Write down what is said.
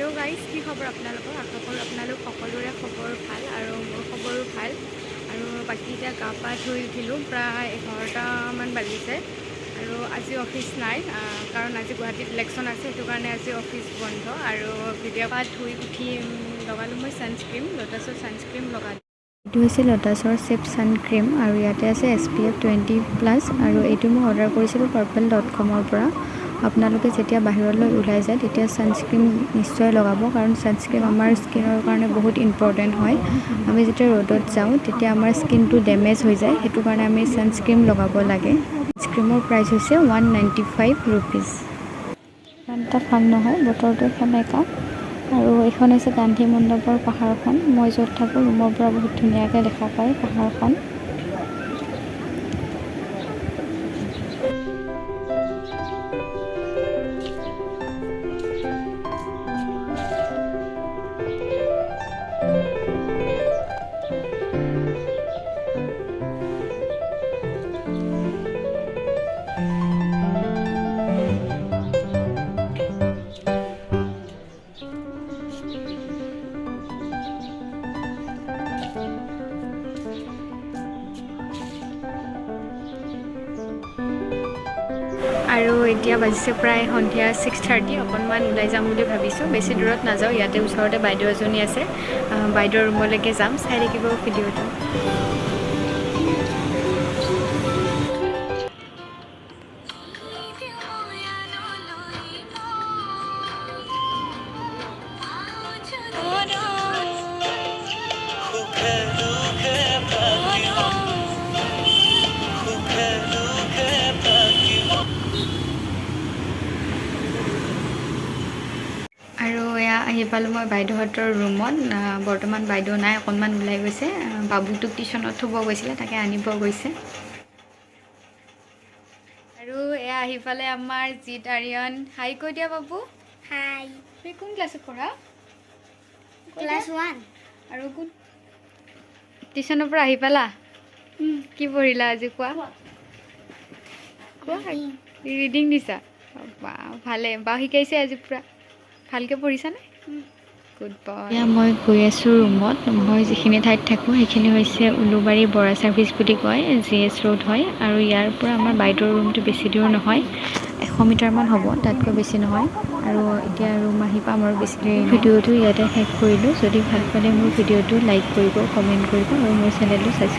hello guys की खबर আপোনালোকৰ আশা কৰোঁ আপোনালোক সকলোৰে খবৰ ভাল আৰু মোৰ খবৰো ভাল আৰু বাকি এতিয়া গা পা ধুই উঠিলোঁ প্ৰায় 11টামান বাজিছে আৰু আজি অফিচ নাই কাৰণ আজি গুৱাহাটীত ইলেকশ্যন আছে সেইটো কাৰণে আজি অফিচ বন্ধ আৰু ভিডিঅ' পা ধুই উঠি লগালোঁ মই ছানস্ক্ৰীম লোটাছৰ ছানস্ক্ৰীম লগালোঁ এইটো হৈছে লোটাছৰ চেফ ছানস্ক্ৰীম আৰু ইয়াতে আছে SPF 20+ আৰু এইটো মই অৰ্ডাৰ কৰিছিলোঁ purple.com-ৰ পৰা আপোনালোকে যেতিয়া বাহিৰলৈ ওলাই যায় তেতিয়া ছানস্ক্ৰীম নিশ্চয় লগাব কাৰণ ছানস্ক্ৰীম আমাৰ স্কিনৰ কাৰণে বহুত ইম্পৰ্টেণ্ট হয় আমি যেতিয়া ৰ'দত যাওঁ তেতিয়া আমাৰ স্কিনটো ডেমেজ হৈ যায় সেইটো কাৰণে আমি ছানস্ক্ৰীম লগাব লাগে ছানস্ক্ৰীমৰ প্ৰাইচ হৈছে 195 ৰুপিজ ইমান এটা ভাল নহয় বতৰটো সেমেকা আৰু এইখন হৈছে গান্ধী মণ্ডপৰ পাহাৰখন মই য'ত থাকোঁ ৰুমৰ পৰা বহুত ধুনীয়াকৈ দেখা পায় পাহাৰখন আৰু এতিয়া বাজিছে প্ৰায় সন্ধিয়া 6:30 অকণমান ওলাই যাম বুলি ভাবিছোঁ বেছি দূৰত নাযাওঁ ইয়াতে ওচৰতে বাইদেউ এজনী আছে বাইদেউৰ ৰুমলৈকে যাম চাই থাকিব ভিডিঅ'টো আৰু এয়া আহি পালোঁ মই বাইদেউহঁতৰ ৰুমত বৰ্তমান বাইদেউ নাই অকণমান ওলাই গৈছে বাবুটোক টিউশ্যনত থ'ব গৈছিলে তাকে আনিব গৈছে আৰু এয়া আহি পালে আমাৰ জিত আৰিয়ন হাই কৈ দিয়া বাবু হাই তুমি কোন ক্লাছত পঢ়া ক্লাছ 1 আৰু কোন টিউশ্যনৰ পৰা আহি পালা কি পঢ়িলা আজি কোৱা ৰিডিং দিছা বা ভালে বা শিকাইছে আজি পুৰা ভালকৈ পঢ়িছানে গুড বয় এতিয়া মই গৈ আছোঁ ৰুমত মই যিখিনি ঠাইত থাকোঁ সেইখিনি হৈছে উলুবাৰী বৰা ছাৰ্ভিচ বুলি কয় GS ৰোড হয় আৰু ইয়াৰ পৰা আমাৰ বাইদেউৰ ৰুমটো বেছি দূৰ নহয় 100 মিটাৰমান হ'ব তাতকৈ বেছি নহয় আৰু এতিয়া ৰুম আহি পাম আৰু বেছি দেৰি ভিডিঅ'টো ইয়াতে শেষ কৰিলোঁ যদি ভাল পালে মোৰ ভিডিঅ'টো লাইক কৰিব কমেণ্ট কৰিব আৰু মোৰ চেনেলটো ছাবস্ক্ৰাইব